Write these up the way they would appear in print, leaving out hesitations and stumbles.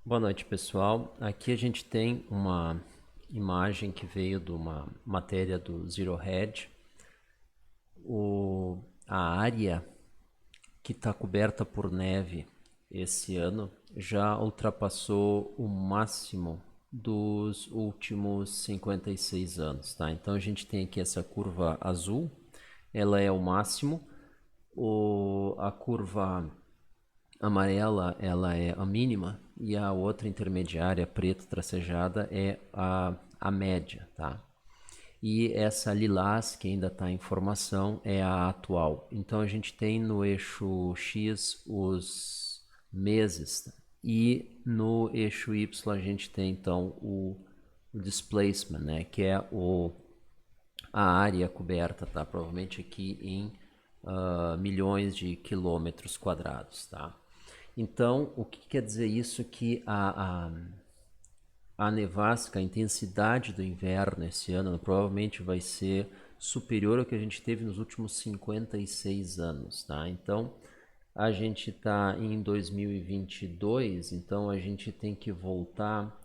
Boa noite, pessoal. Aqui a gente tem uma imagem que veio de uma matéria do Zero Hedge. A área que está coberta por neve esse ano já ultrapassou o máximo dos últimos 56 anos, tá? Então a gente tem aqui essa curva azul, ela é o máximo. A curva amarela, ela é a mínima, e a outra intermediária, preta tracejada, é a média, tá? E essa lilás, que ainda está em formação, é a atual. Então a gente tem no eixo X os meses, tá? E no eixo Y a gente tem então o displacement, né? Que é a área coberta, tá? Provavelmente aqui em milhões de quilômetros quadrados, tá? Então, o que quer dizer isso? Que a nevasca, a intensidade do inverno esse ano provavelmente vai ser superior ao que a gente teve nos últimos 56 anos, tá? Então, a gente está em 2022, então a gente tem que voltar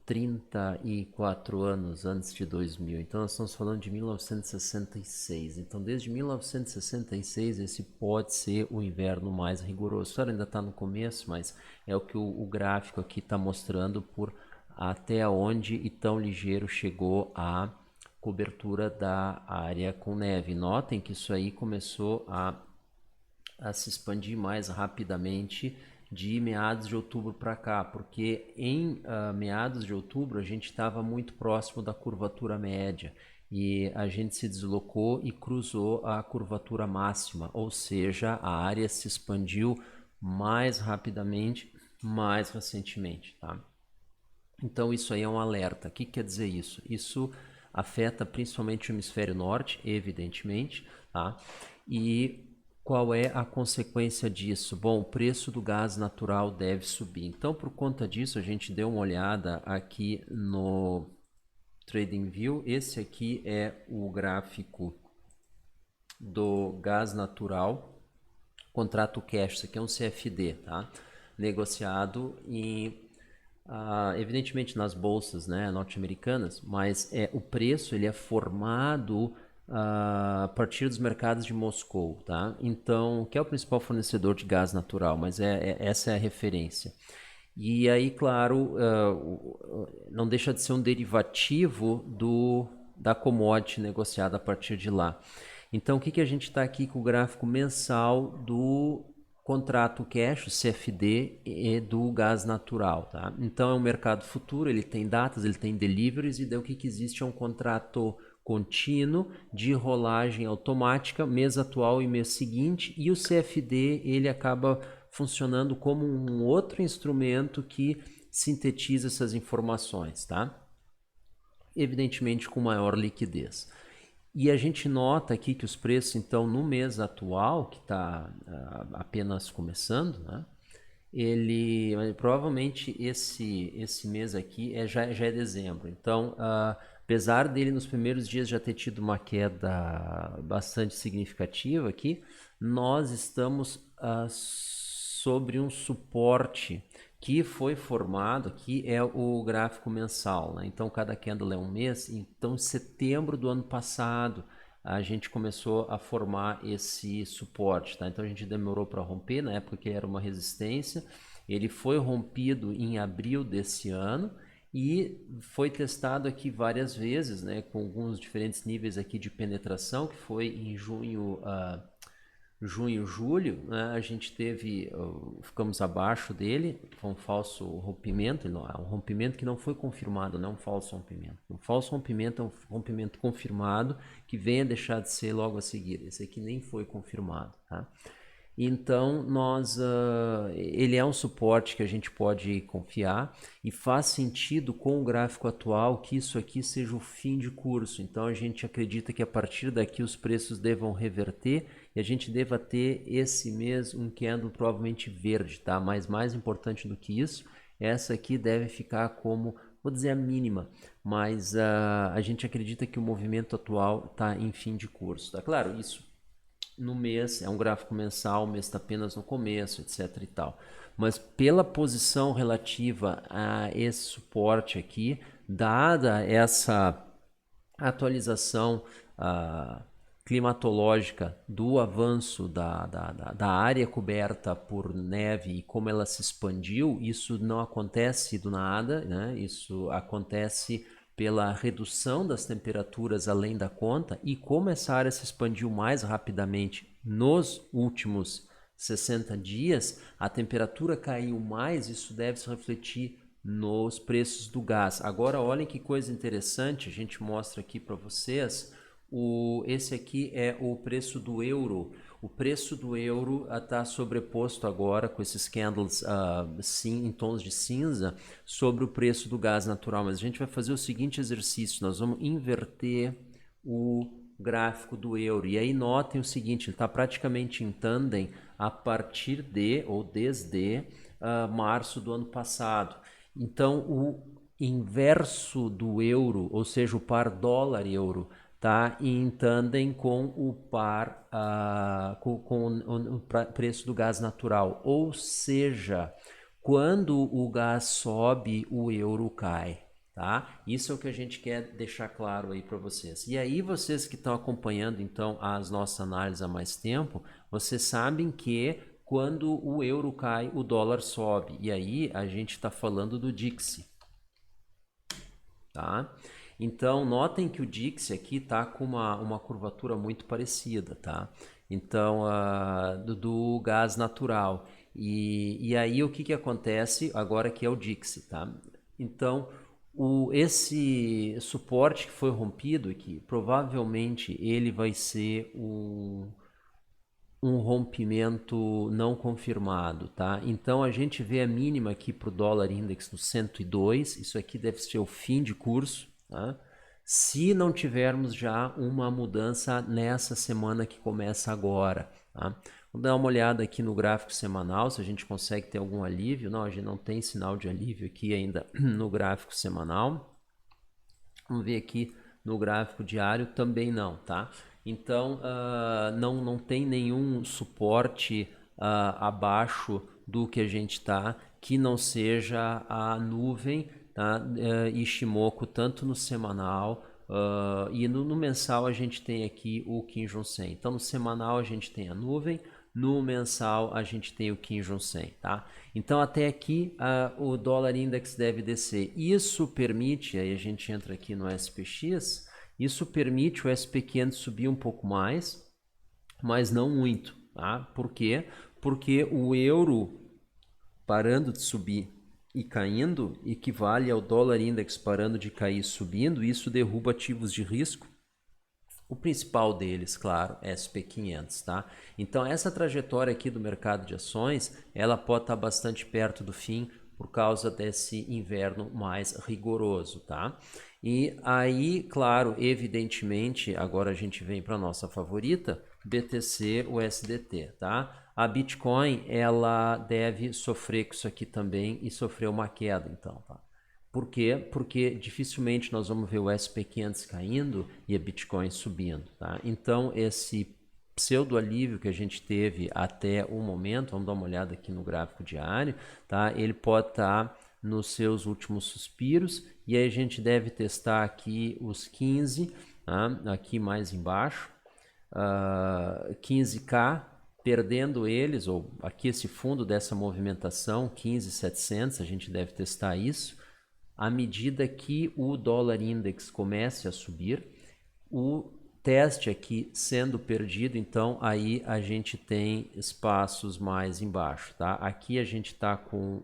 34 anos antes de 2000. Então nós estamos falando de 1966. Então desde 1966 esse pode ser o inverno mais rigoroso. Claro, ainda está no começo, mas é o que o gráfico aqui está mostrando por até onde e tão ligeiro chegou a cobertura da área com neve. Notem que isso aí começou a se expandir mais rapidamente de meados de outubro para cá, porque em meados de outubro a gente estava muito próximo da curvatura média e a gente se deslocou e cruzou a curvatura máxima, ou seja, a área se expandiu mais rapidamente, mais recentemente, tá? Então isso aí é um alerta. O que quer dizer isso? Isso afeta principalmente o hemisfério norte, evidentemente, tá? E qual é a consequência disso? Bom, o preço do gás natural deve subir. Então, por conta disso, a gente deu uma olhada aqui no TradingView. Esse aqui é o gráfico do gás natural, contrato cash, isso aqui é um CFD, tá? Negociado em evidentemente nas bolsas, né, norte-americanas, mas o preço ele é formado a partir dos mercados de Moscou, tá? Então, que é o principal fornecedor de gás natural, mas essa é a referência. E aí, claro, não deixa de ser um derivativo da commodity negociada a partir de lá. Então, o que a gente está aqui com o gráfico mensal do contrato cash, o CFD, e do gás natural, tá? Então, é um mercado futuro, ele tem datas, ele tem deliveries, e daí o que existe é um contrato contínuo de rolagem automática, mês atual e mês seguinte, e o CFD ele acaba funcionando como um outro instrumento que sintetiza essas informações, tá? Evidentemente com maior liquidez. E a gente nota aqui que os preços, então, no mês atual, que está apenas começando, né? Ele provavelmente esse mês aqui já é dezembro. Então, apesar dele nos primeiros dias já ter tido uma queda bastante significativa aqui, nós estamos sobre um suporte que foi formado aqui, é o gráfico mensal, né? Então cada candle é um mês. Então em setembro do ano passado a gente começou a formar esse suporte, tá? Então a gente demorou para romper, na época que era uma resistência, ele foi rompido em abril desse ano e foi testado aqui várias vezes, né, com alguns diferentes níveis aqui de penetração, que foi em junho, julho, né, a gente teve, ficamos abaixo dele, foi um falso rompimento, não, é um rompimento que não foi confirmado, não é um falso rompimento. Um falso rompimento é um rompimento confirmado que vem a deixar de ser logo a seguir. Esse aqui nem foi confirmado, tá? Então, ele é um suporte que a gente pode confiar e faz sentido com o gráfico atual que isso aqui seja o fim de curso. Então, a gente acredita que a partir daqui os preços devam reverter e a gente deva ter esse mês um candle provavelmente verde, tá? Mas mais importante do que isso, essa aqui deve ficar como, vou dizer a mínima, mas a gente acredita que o movimento atual está em fim de curso, tá? Claro, isso no mês, é um gráfico mensal, o mês está apenas no começo, etc e tal. Mas pela posição relativa a esse suporte aqui, dada essa atualização climatológica do avanço da área coberta por neve e como ela se expandiu, isso não acontece do nada, né? Isso acontece pela redução das temperaturas além da conta, e como essa área se expandiu mais rapidamente nos últimos 60 dias, a temperatura caiu mais, isso deve se refletir nos preços do gás. Agora olhem que coisa interessante, a gente mostra aqui para vocês, esse aqui é o preço do euro. O preço do euro está sobreposto agora com esses candles em tons de cinza sobre o preço do gás natural. Mas a gente vai fazer o seguinte exercício, nós vamos inverter o gráfico do euro. E aí notem o seguinte, ele está praticamente em tandem a partir de, ou desde março do ano passado. Então, o inverso do euro, ou seja, o par dólar-euro, está em tandem com o par, com o preço do gás natural. Ou seja, quando o gás sobe, o euro cai. Tá? Isso é o que a gente quer deixar claro aí para vocês. E aí, vocês que estão acompanhando então as nossas análises há mais tempo, vocês sabem que quando o euro cai, o dólar sobe. E aí a gente está falando do Dixie. Tá? Então, notem que o Dixie aqui está com uma curvatura muito parecida. Tá? Então, do gás natural. E aí o que acontece agora que é o Dixie? Tá? Então, esse suporte que foi rompido aqui, provavelmente ele vai ser um rompimento não confirmado, tá? Então a gente vê a mínima aqui para o dólar index no 102, isso aqui deve ser o fim de curso, tá? Se não tivermos já uma mudança nessa semana que começa agora, tá? Vamos dar uma olhada aqui no gráfico semanal, se a gente consegue ter algum alívio. Não, a gente não tem sinal de alívio aqui ainda no gráfico semanal. Vamos ver aqui no gráfico diário, também não, tá? Então, não tem nenhum suporte abaixo do que a gente está, que não seja a nuvem, tá? Ishimoku, tanto no semanal e no mensal a gente tem aqui o Kijun Sen. Então, no semanal a gente tem a nuvem, no mensal a gente tem o Kijun Sen, tá? Então até aqui o dólar index deve descer. Isso permite, aí a gente entra aqui no SPX, isso permite o SP500 subir um pouco mais, mas não muito, tá? Por quê? Porque o euro parando de subir e caindo equivale ao dólar index parando de cair e subindo, e isso derruba ativos de risco. O principal deles, claro, é SP500, tá? Então essa trajetória aqui do mercado de ações, ela pode estar bastante perto do fim por causa desse inverno mais rigoroso, tá? E aí, claro, evidentemente, agora a gente vem para nossa favorita, BTC USDT, tá? A Bitcoin, ela deve sofrer com isso aqui também e sofrer uma queda, então, tá? Por quê? Porque dificilmente nós vamos ver o SP500 caindo e a Bitcoin subindo, tá? Então, esse pseudo alívio que a gente teve até o momento, vamos dar uma olhada aqui no gráfico diário, tá? Ele pode estar nos seus últimos suspiros, e aí a gente deve testar aqui os 15, tá? Aqui mais embaixo, 15K, perdendo eles, ou aqui esse fundo dessa movimentação, 15.700, a gente deve testar isso. À medida que o dólar index comece a subir, o teste aqui sendo perdido, então aí a gente tem espaços mais embaixo, tá? Aqui a gente está com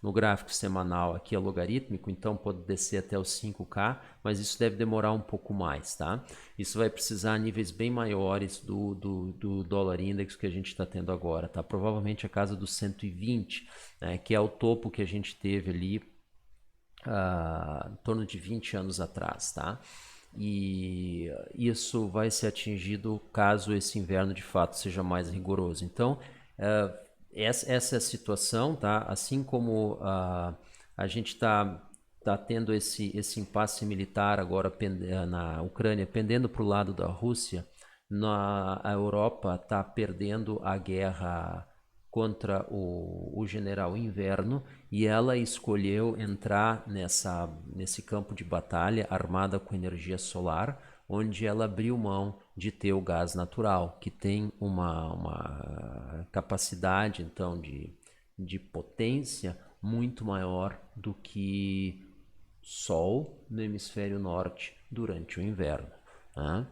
no gráfico semanal aqui é logarítmico, então pode descer até os 5K, mas isso deve demorar um pouco mais, tá? Isso vai precisar níveis bem maiores do dólar index que a gente está tendo agora, tá? Provavelmente a casa dos 120, né, que é o topo que a gente teve ali em torno de 20 anos atrás, tá? E isso vai ser atingido caso esse inverno de fato seja mais rigoroso. Então, essa é a situação, tá? Assim como a gente tá tendo esse impasse militar agora na Ucrânia pendendo para o lado da Rússia, A Europa está perdendo a guerra contra o general Inverno e ela escolheu entrar nesse campo de batalha armada com energia solar, onde ela abriu mão de ter o gás natural, que tem uma capacidade então de potência muito maior do que Sol no hemisfério norte durante o inverno, né?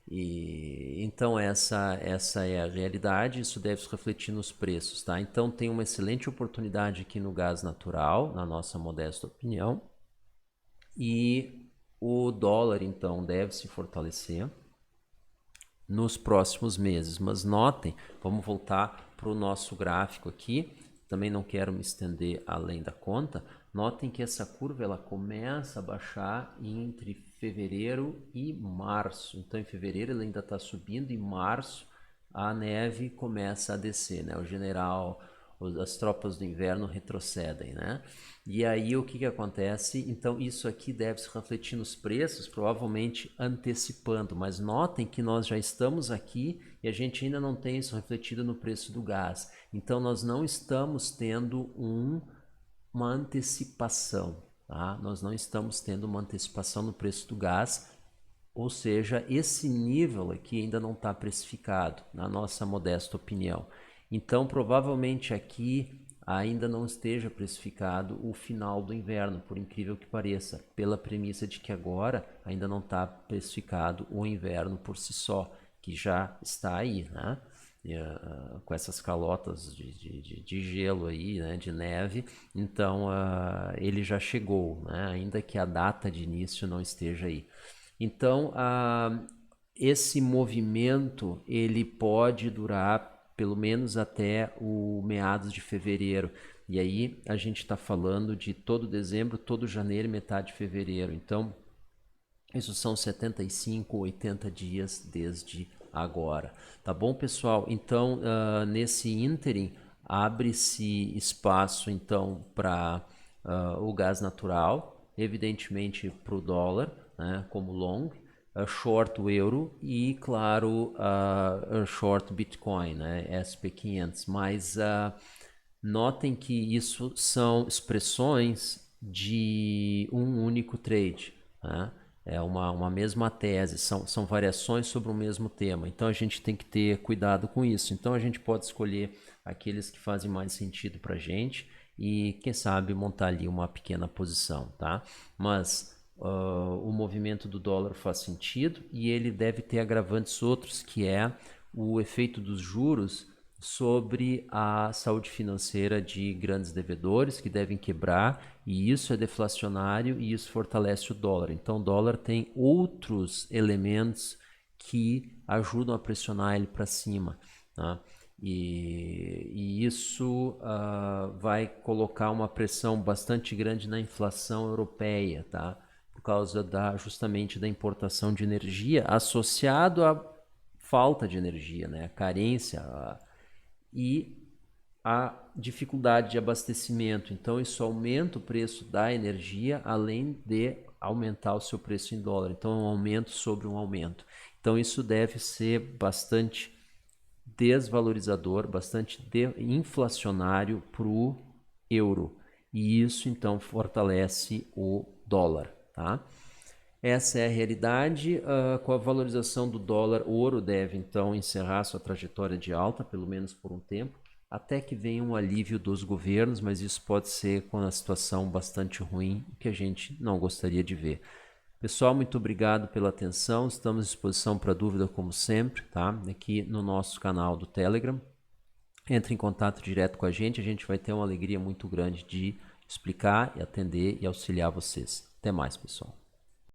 E então essa é a realidade, isso deve se refletir nos preços, tá? Então tem uma excelente oportunidade aqui no gás natural, na nossa modesta opinião, e o dólar então deve se fortalecer nos próximos meses. Mas notem, vamos voltar para o nosso gráfico aqui, também não quero me estender além da conta. Notem que essa curva ela começa a baixar entre fevereiro e março. Então em fevereiro ele ainda está subindo, em março a neve começa a descer, né? O general, as tropas do inverno retrocedem, né? E aí o que que acontece? Então isso aqui deve se refletir nos preços, provavelmente antecipando, mas notem que nós já estamos aqui e a gente ainda não tem isso refletido no preço do gás. Então nós não estamos tendo uma antecipação, tá? Nós não estamos tendo uma antecipação no preço do gás, ou seja, esse nível aqui ainda não está precificado, na nossa modesta opinião. Então, provavelmente aqui ainda não esteja precificado o final do inverno, por incrível que pareça, pela premissa de que agora ainda não está precificado o inverno por si só, que já está aí, né? Com essas calotas de gelo aí, né, de neve, então ele já chegou, né, ainda que a data de início não esteja aí. Então, esse movimento ele pode durar pelo menos até o meados de fevereiro. E aí a gente está falando de todo dezembro, todo janeiro e metade de fevereiro. Então, isso são 75, 80 dias desde agora. Tá bom, pessoal? Então, nesse ínterim, abre-se espaço então para o gás natural, evidentemente para o dólar, né, como long, short o euro e, claro, short Bitcoin, né, SP500. Mas notem que isso são expressões de um único trade, né? É uma mesma tese, são variações sobre o mesmo tema. Então a gente tem que ter cuidado com isso. Então a gente pode escolher aqueles que fazem mais sentido para a gente e, quem sabe, montar ali uma pequena posição, tá? Mas o movimento do dólar faz sentido e ele deve ter agravantes outros, que é o efeito dos juros sobre a saúde financeira de grandes devedores que devem quebrar, e isso é deflacionário e isso fortalece o dólar. Então o dólar tem outros elementos que ajudam a pressionar ele para cima, né? E isso vai colocar uma pressão bastante grande na inflação europeia, tá? Por causa justamente da importação de energia associado à falta de energia, né? A carência, e a dificuldade de abastecimento. Então, isso aumenta o preço da energia, além de aumentar o seu preço em dólar. Então, é um aumento sobre um aumento. Então, isso deve ser bastante desvalorizador, bastante inflacionário para o euro. E isso, então, fortalece o dólar, tá? Essa é a realidade. Com a valorização do dólar, o ouro deve então encerrar sua trajetória de alta, pelo menos por um tempo, até que venha um alívio dos governos, mas isso pode ser com a situação bastante ruim, que a gente não gostaria de ver. Pessoal, muito obrigado pela atenção. Estamos à disposição para dúvida, como sempre, tá? Aqui no nosso canal do Telegram. Entre em contato direto com a gente vai ter uma alegria muito grande de explicar e atender e auxiliar vocês. Até mais, pessoal.